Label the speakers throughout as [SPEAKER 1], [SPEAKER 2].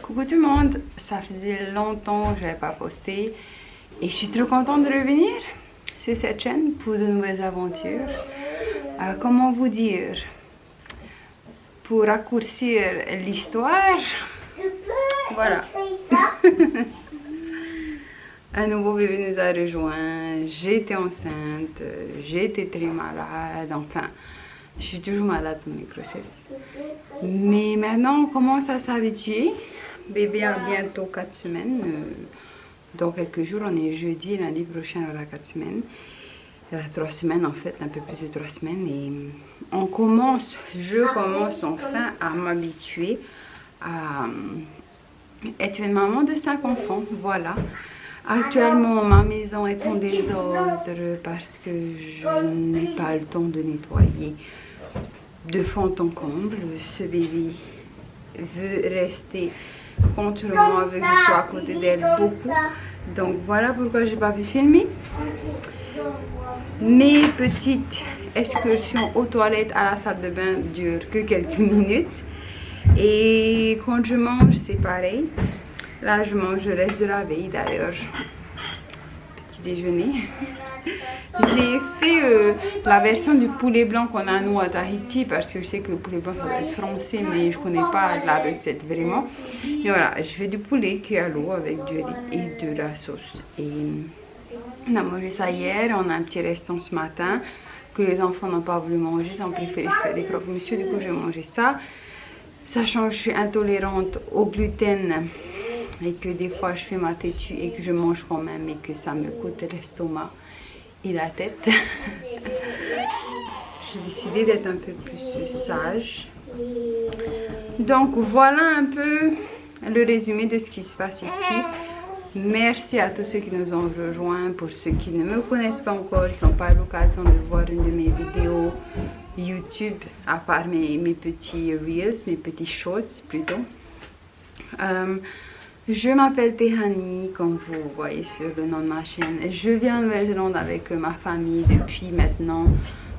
[SPEAKER 1] Coucou tout le monde, ça faisait longtemps que je n'avais pas posté et je suis trop contente de revenir sur cette chaîne pour de nouvelles aventures. Comment vous dire, pour raccourcir l'histoire, voilà. Un nouveau bébé nous a rejoint, j'étais enceinte, j'étais très malade, enfin, je suis toujours malade pour mes grossesses. Mais maintenant, on commence à s'habituer. Bébé a bientôt 4 semaines. Dans quelques jours, on est jeudi, lundi prochain, elle aura 4 semaines. Elle a 3 semaines, en fait, un peu plus de 3 semaines. Et je commence enfin à m'habituer à être une maman de 5 enfants. Voilà. Actuellement, ma maison est en désordre parce que je n'ai pas le temps de nettoyer de fond en comble. Ce bébé veut rester contre moi, veut que je sois à côté d'elle beaucoup. Donc voilà pourquoi j'ai pas pu filmer. Mes petites excursions aux toilettes à la salle de bain durent que quelques minutes. Et quand je mange, c'est pareil. Là, je mange le reste de la veille d'ailleurs. Petit déjeuner. J'ai fait la version du poulet blanc qu'on a nous à Tahiti parce que je sais que le poulet blanc ça doit être français mais je connais pas la recette vraiment. Mais voilà, je fais du poulet cuit à l'eau avec du riz et de la sauce. Et on a mangé ça hier, on a un petit restant ce matin que les enfants n'ont pas voulu manger, ils ont préféré se faire des croque-monsieur, du coup j'ai mangé ça. Sachant que je suis intolérante au gluten et que des fois je fais ma têtue et que je mange quand même et que ça me coûte l'estomac et la tête. J'ai décidé d'être un peu plus sage. Donc voilà un peu le résumé de ce qui se passe ici. Merci à tous ceux qui nous ont rejoints. Pour ceux qui ne me connaissent pas encore, qui n'ont pas l'occasion de voir une de mes vidéos YouTube, à part mes petits reels, mes petits shorts plutôt. Je m'appelle Tehani, comme vous voyez sur le nom de ma chaîne. Je viens en Nouvelle-Zélande avec ma famille depuis maintenant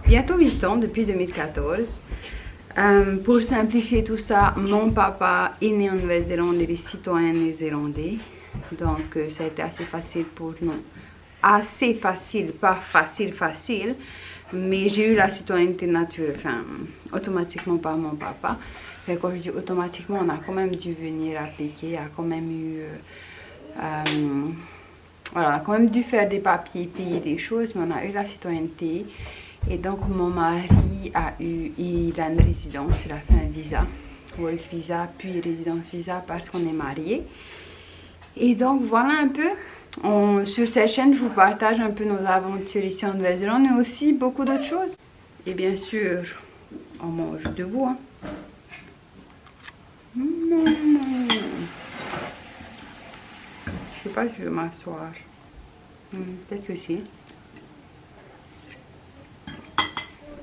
[SPEAKER 1] bientôt 8 ans, depuis 2014. Pour simplifier tout ça, mon papa est né en Nouvelle-Zélande, il est citoyen néo-zélandais. Donc ça a été assez facile pour nous. Assez facile, pas facile. Mais j'ai eu la citoyenneté naturelle, enfin automatiquement par mon papa. Et quand je dis automatiquement, on a quand même dû venir appliquer, a quand même eu, voilà, on a quand même dû faire des papiers, payer des choses, mais on a eu la citoyenneté. Et donc mon mari il a une résidence, il a fait un visa, work visa, puis résidence visa parce qu'on est mariés. Et donc voilà un peu, sur cette chaîne je vous partage un peu nos aventures ici en Nouvelle-Zélande, mais aussi beaucoup d'autres choses. Et bien sûr, on mange debout, hein. Je sais pas si je vais m'asseoir. Peut-être que si.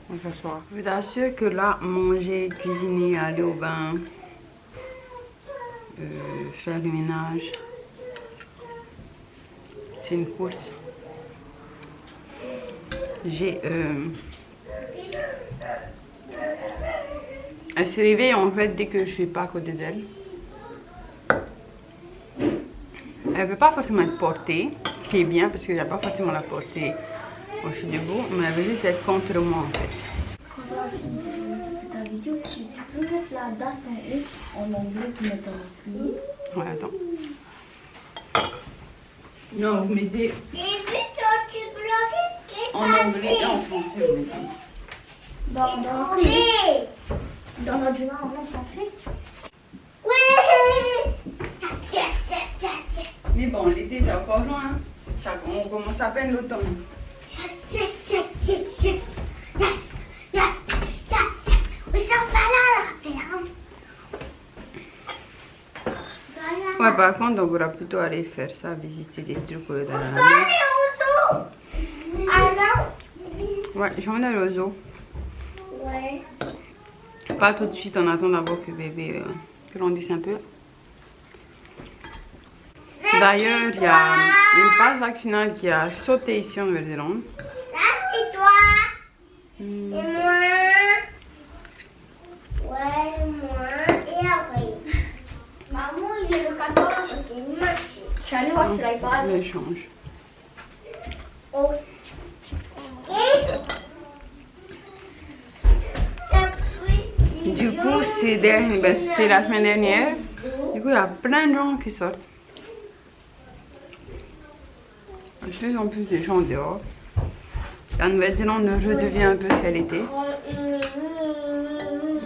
[SPEAKER 1] On va s'asseoir. Je vous assure que là, manger, cuisiner, aller au bain, faire le ménage, c'est une course. Elle se réveille en fait dès que je suis pas à côté d'elle. Elle veut pas forcément être portée, ce qui est bien parce qu'il n'y a pas forcément la portée quand je suis debout, mais elle veut juste être contre moi en fait.
[SPEAKER 2] Quand tu as fini ta vidéo, tu peux mettre la date en haut en anglais pour mettre en anglais.
[SPEAKER 1] Ouais, attends. Non, vous mettez en anglais et en français, vous mettez.
[SPEAKER 2] Dans notre journal en français.
[SPEAKER 1] Mais bon, l'été c'est encore loin. On commence à peine l'automne. Ouais, par contre, on pourra plutôt aller faire ça, visiter des trucs au lieu d'aller à la mer. Ouais, j'emmène aller au zoo.
[SPEAKER 2] Ouais.
[SPEAKER 1] Pas tout de suite, on attend d'abord que bébé grandisse un peu. D'ailleurs, il y a une passe vaccinale qui a sauté ici en Nouvelle-Zélande.
[SPEAKER 2] Ça, c'est toi. Et moi. Ouais, moi. Et après. Maman, il est le 14. Je suis allée voir sur l'iPad.
[SPEAKER 1] Je change.
[SPEAKER 2] Oh.
[SPEAKER 1] Du coup, c'était la semaine dernière. Du coup, il y a plein de gens qui sortent. De plus en plus de gens dehors. La Nouvelle-Zélande redevient un peu ce qu'elle était.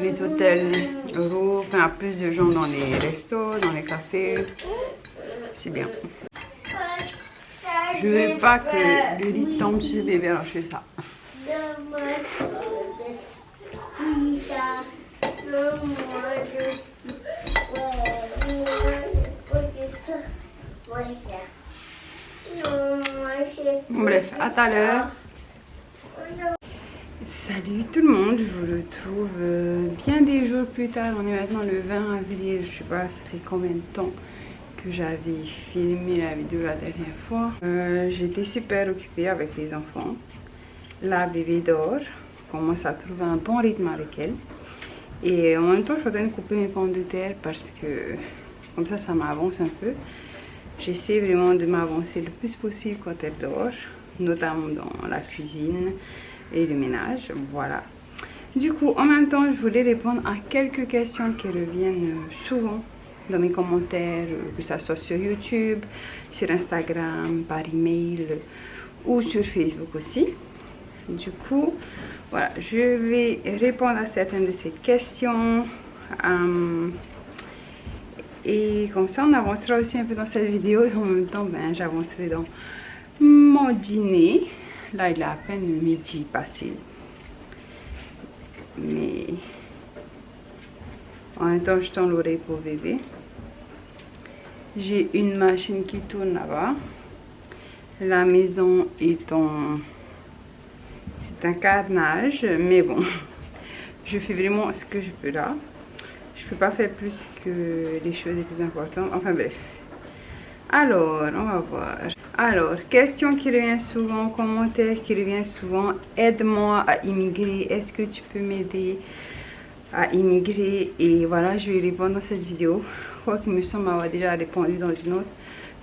[SPEAKER 1] Les hôtels euros, enfin, il y a plus de gens dans les restos, dans les cafés. C'est bien. Je veux pas que le lit tombe sur le bébé, alors je fais ça. Bref, à tout à l'heure. Salut tout le monde, je vous retrouve bien des jours plus tard. On est maintenant le 20 avril, je sais pas, ça fait combien de temps que j'avais filmé la vidéo la dernière fois. J'étais super occupée avec les enfants. La bébé dort, je commence à trouver un bon rythme avec elle. Et en même temps, je suis en train de couper mes pommes de terre parce que comme ça m'avance un peu. J'essaie vraiment de m'avancer le plus possible quand elle dort, notamment dans la cuisine et le ménage, voilà. Du coup, en même temps, je voulais répondre à quelques questions qui reviennent souvent dans mes commentaires, que ce soit sur YouTube, sur Instagram, par email ou sur Facebook aussi. Du coup, voilà, je vais répondre à certaines de ces questions. Et comme ça, on avancera aussi un peu dans cette vidéo et en même temps, ben, j'avancerai dans mon dîner. Là, il est à peine midi passé. Mais en même temps, je tends l'oreille pour bébé. J'ai une machine qui tourne là-bas. La maison est en... C'est un carnage, mais bon, je fais vraiment ce que je peux là. Je peux pas faire plus que les choses les plus importantes. Enfin bref. Alors, on va voir. Alors, question qui revient souvent, commentaire qui revient souvent. Aide-moi à immigrer. Est-ce que tu peux m'aider à immigrer? Et voilà, je vais répondre dans cette vidéo. Quoique il me semble avoir déjà répondu dans une autre.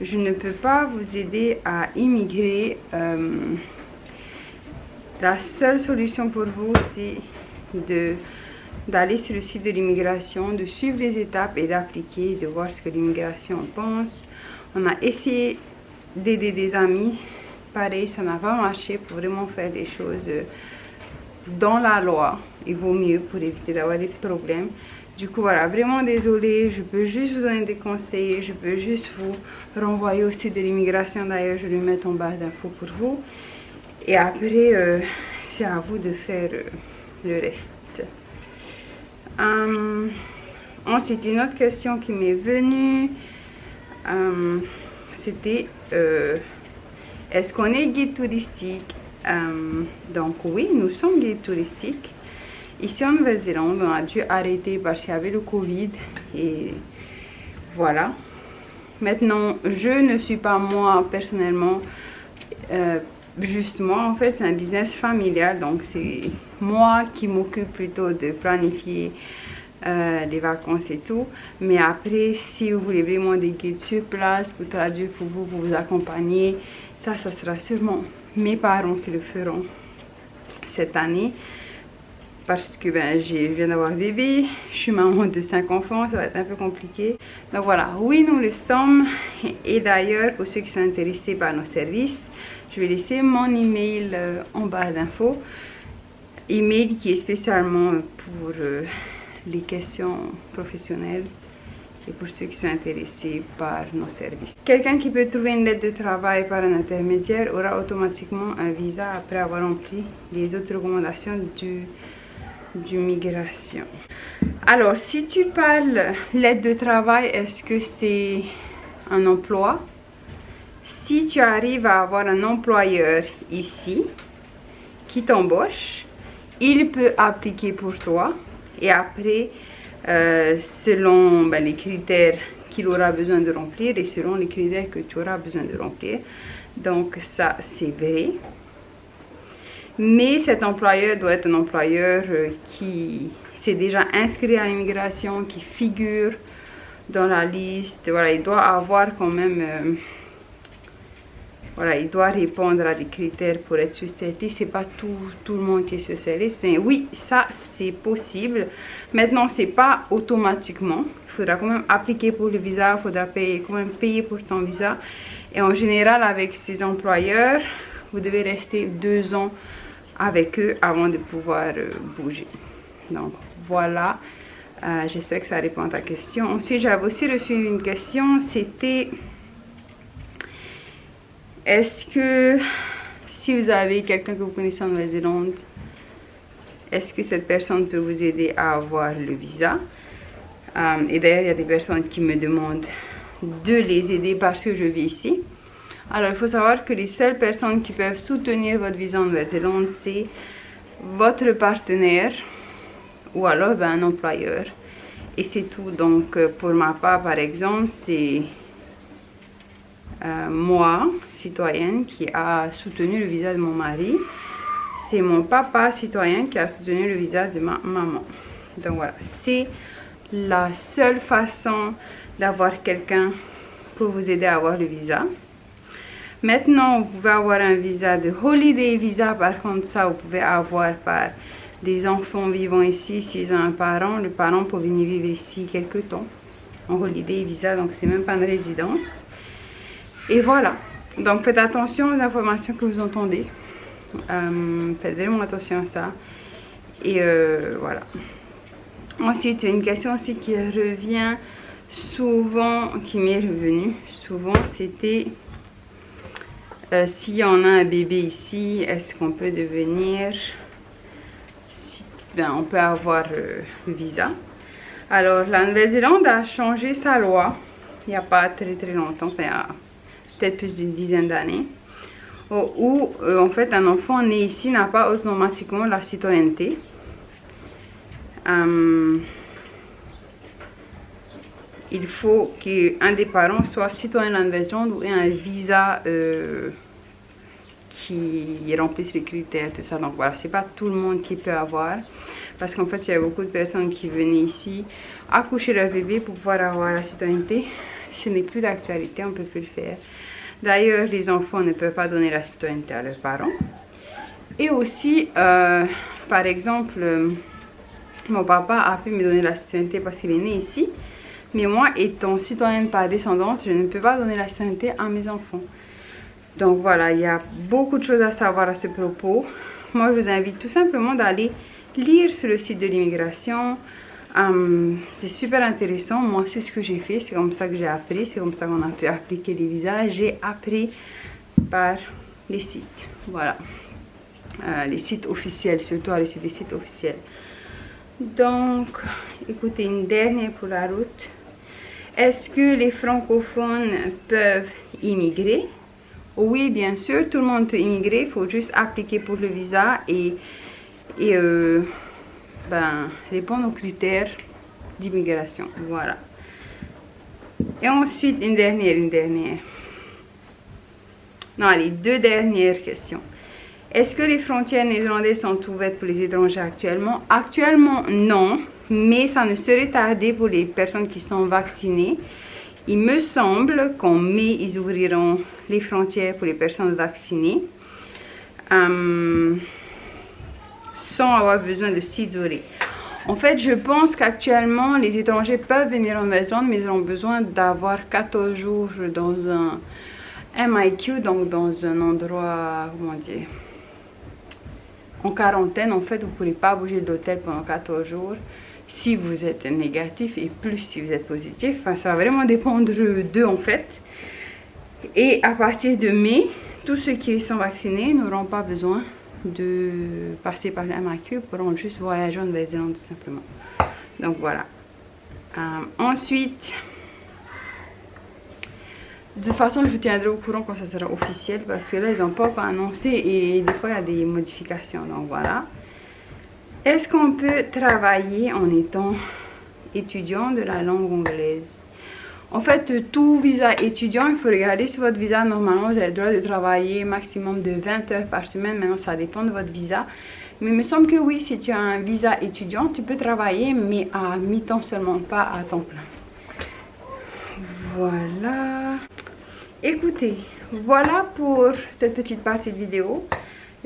[SPEAKER 1] Je ne peux pas vous aider à immigrer. La seule solution pour vous, c'est d'aller sur le site de l'immigration, de suivre les étapes et d'appliquer, de voir ce que l'immigration pense. On a essayé d'aider des amis, pareil, ça n'a pas marché. Pour vraiment faire les choses dans la loi, il vaut mieux pour éviter d'avoir des problèmes. Du coup, voilà, vraiment désolée, je peux juste vous donner des conseils, je peux juste vous renvoyer au site de l'immigration. D'ailleurs, je vais le mettre en barre d'infos pour vous. Et après, c'est à vous de faire le reste. Ensuite, une autre question qui m'est venue, c'était est-ce qu'on est guide touristique? Donc oui, nous sommes guides touristiques. Ici en Nouvelle-Zélande, on a dû arrêter parce qu'il y avait le Covid. Et voilà. Maintenant, je ne suis pas moi personnellement, juste moi en fait, c'est un business familial. Donc c'est moi qui m'occupe plutôt de planifier les vacances et tout. Mais après, si vous voulez vraiment des guides sur place pour traduire pour vous accompagner, ça sera sûrement mes parents qui le feront cette année. Parce que ben, je viens d'avoir bébé, je suis maman de 5 enfants, ça va être un peu compliqué. Donc voilà, oui, nous le sommes. Et d'ailleurs, pour ceux qui sont intéressés par nos services, je vais laisser mon email en barre d'infos. Email qui est spécialement pour les questions professionnelles et pour ceux qui sont intéressés par nos services. Quelqu'un qui peut trouver une lettre de travail par un intermédiaire aura automatiquement un visa après avoir rempli les autres recommandations du migration. Alors, si tu parles l'aide de travail, est-ce que c'est un emploi? Si tu arrives à avoir un employeur ici qui t'embauche, il peut appliquer pour toi et après, selon les critères qu'il aura besoin de remplir et selon les critères que tu auras besoin de remplir. Donc ça, c'est vrai. Mais cet employeur doit être un employeur qui s'est déjà inscrit à l'immigration, qui figure dans la liste. Voilà, il doit avoir quand même... voilà, il doit répondre à des critères pour être sur cette liste. C'est pas tout le monde qui est sur cette liste. Mais oui, ça, c'est possible. Maintenant, c'est pas automatiquement. Il faudra quand même appliquer pour le visa. Il faudra quand même payer pour ton visa. Et en général, avec ces employeurs, vous devez rester 2 ans avec eux avant de pouvoir bouger. Donc, voilà. J'espère que ça répond à ta question. Ensuite, j'avais aussi reçu une question. C'était... Est-ce que si vous avez quelqu'un que vous connaissez en Nouvelle-Zélande, est-ce que cette personne peut vous aider à avoir le visa? Et d'ailleurs, il y a des personnes qui me demandent de les aider parce que je vis ici. Alors, il faut savoir que les seules personnes qui peuvent soutenir votre visa en Nouvelle-Zélande, c'est votre partenaire ou alors un employeur. Et c'est tout. Donc, pour ma part, par exemple, c'est... moi, citoyenne, qui a soutenu le visa de mon mari. C'est mon papa, citoyen, qui a soutenu le visa de ma maman. Donc voilà, c'est la seule façon d'avoir quelqu'un pour vous aider à avoir le visa. Maintenant, vous pouvez avoir un visa de holiday visa. Par contre, ça, vous pouvez avoir par des enfants vivant ici. S'ils ont un parent, le parent peut venir vivre ici quelque temps. En holiday visa, donc c'est même pas une résidence. Et voilà, donc faites attention aux informations que vous entendez, faites vraiment attention à ça, et voilà. Ensuite, une question aussi qui revient souvent, qui m'est revenue souvent, c'était s'il y en a un bébé ici, est-ce qu'on peut devenir, on peut avoir le visa. Alors, la Nouvelle-Zélande a changé sa loi, il n'y a pas très longtemps, enfin, peut-être plus d'une dizaine d'années, où en fait un enfant né ici n'a pas automatiquement la citoyenneté. Il faut qu'un des parents soit citoyen de la Nouvelle-Zélande ou ait un visa qui remplisse les critères, tout ça. Donc voilà, c'est pas tout le monde qui peut avoir, parce qu'en fait il y a beaucoup de personnes qui venaient ici accoucher leur bébé pour pouvoir avoir la citoyenneté. Ce n'est plus d'actualité, on ne peut plus le faire. D'ailleurs, les enfants ne peuvent pas donner la citoyenneté à leurs parents. Et aussi, par exemple, mon papa a pu me donner la citoyenneté parce qu'il est né ici. Mais moi, étant citoyenne par descendance, je ne peux pas donner la citoyenneté à mes enfants. Donc voilà, il y a beaucoup de choses à savoir à ce propos. Moi, je vous invite tout simplement d'aller lire sur le site de l'immigration. C'est super intéressant. Moi, c'est ce que j'ai fait. C'est comme ça que j'ai appris. C'est comme ça qu'on a pu appliquer les visas. J'ai appris par les sites. Voilà. Les sites officiels, surtout à les sites officiels. Donc, écoutez, une dernière pour la route. Est-ce que les francophones peuvent immigrer? Oui, bien sûr, tout le monde peut immigrer. Il faut juste appliquer pour le visa et répondre aux critères d'immigration. Voilà. Et ensuite, une dernière. Non, allez, 2 dernières questions. Est-ce que les frontières néerlandaises sont ouvertes pour les étrangers actuellement? Actuellement, non. Mais ça ne serait tardé pour les personnes qui sont vaccinées. Il me semble qu'en mai, ils ouvriront les frontières pour les personnes vaccinées. Sans avoir besoin de s'isoler. En fait, je pense qu'actuellement, les étrangers peuvent venir en Nouvelle-Zélande, mais ils ont besoin d'avoir 14 jours dans un MIQ, donc dans un endroit, comment dire, en quarantaine. En fait, vous ne pourrez pas bouger de l'hôtel pendant 14 jours si vous êtes négatif et plus si vous êtes positif. Enfin, ça va vraiment dépendre d'eux en fait. Et à partir de mai, tous ceux qui sont vaccinés n'auront pas besoin de passer par la MAQ, pourront juste voyager en Nouvelle-Zélande tout simplement. Donc voilà. Ensuite, de toute façon, je vous tiendrai au courant quand ça sera officiel, parce que là, ils n'ont pas encore annoncé et des fois, il y a des modifications. Donc voilà. Est-ce qu'on peut travailler en étant étudiant de la langue anglaise? En fait, tout visa étudiant, il faut regarder sur votre visa. Normalement, vous avez le droit de travailler maximum de 20 heures par semaine. Maintenant, ça dépend de votre visa. Mais il me semble que oui, si tu as un visa étudiant, tu peux travailler, mais à mi-temps seulement, pas à temps plein. Voilà. Écoutez, voilà pour cette petite partie de vidéo.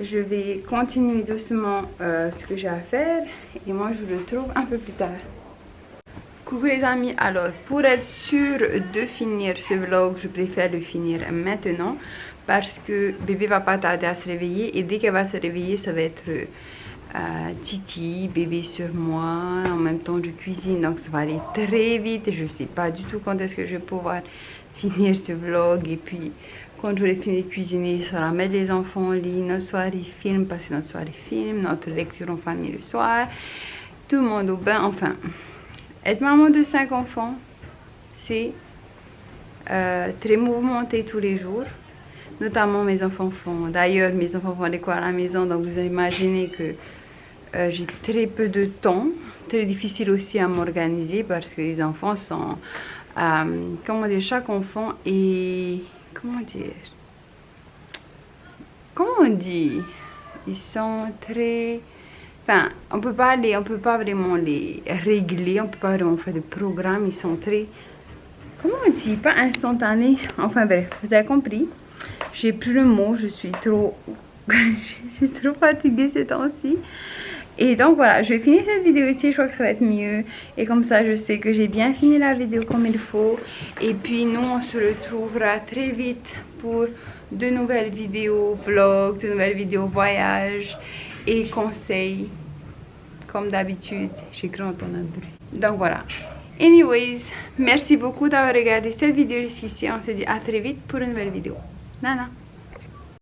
[SPEAKER 1] Je vais continuer doucement ce que j'ai à faire et moi je vous retrouve un peu plus tard. Coucou les amis, alors pour être sûr de finir ce vlog, je préfère le finir maintenant parce que bébé va pas tarder à se réveiller et dès qu'elle va se réveiller, ça va être Titi, bébé sur moi, en même temps je cuisine, donc ça va aller très vite et je sais pas du tout quand est-ce que je vais pouvoir finir ce vlog. Et puis quand j'aurai fini de cuisiner, ça sera mettre les enfants au lit, notre soirée film, passer notre soirée film, notre lecture en famille le soir, tout le monde au bain, enfin. Être maman de 5 enfants, c'est très mouvementé tous les jours. Notamment mes enfants font, d'ailleurs mes enfants font l'école à la maison, donc vous imaginez que j'ai très peu de temps. Très difficile aussi à m'organiser parce que les enfants sont, comment dire, chaque enfant est, comment on dit, ils sont très... Enfin, on peut pas vraiment les régler, on peut pas vraiment faire de programme, ils sont très, comment on dit, pas instantanés, enfin bref, vous avez compris. J'ai plus le mot, je suis trop fatiguée ces temps-ci. Et donc voilà, je vais finir cette vidéo ici, je crois que ça va être mieux. Et comme ça, je sais que j'ai bien fini la vidéo comme il faut. Et puis nous, on se retrouvera très vite pour de nouvelles vidéos vlogs, de nouvelles vidéos voyages et conseils. Comme d'habitude, j'ai grand entendre bruit. Donc voilà. Anyways, merci beaucoup d'avoir regardé cette vidéo jusqu'ici. On se dit à très vite pour une nouvelle vidéo. Nana.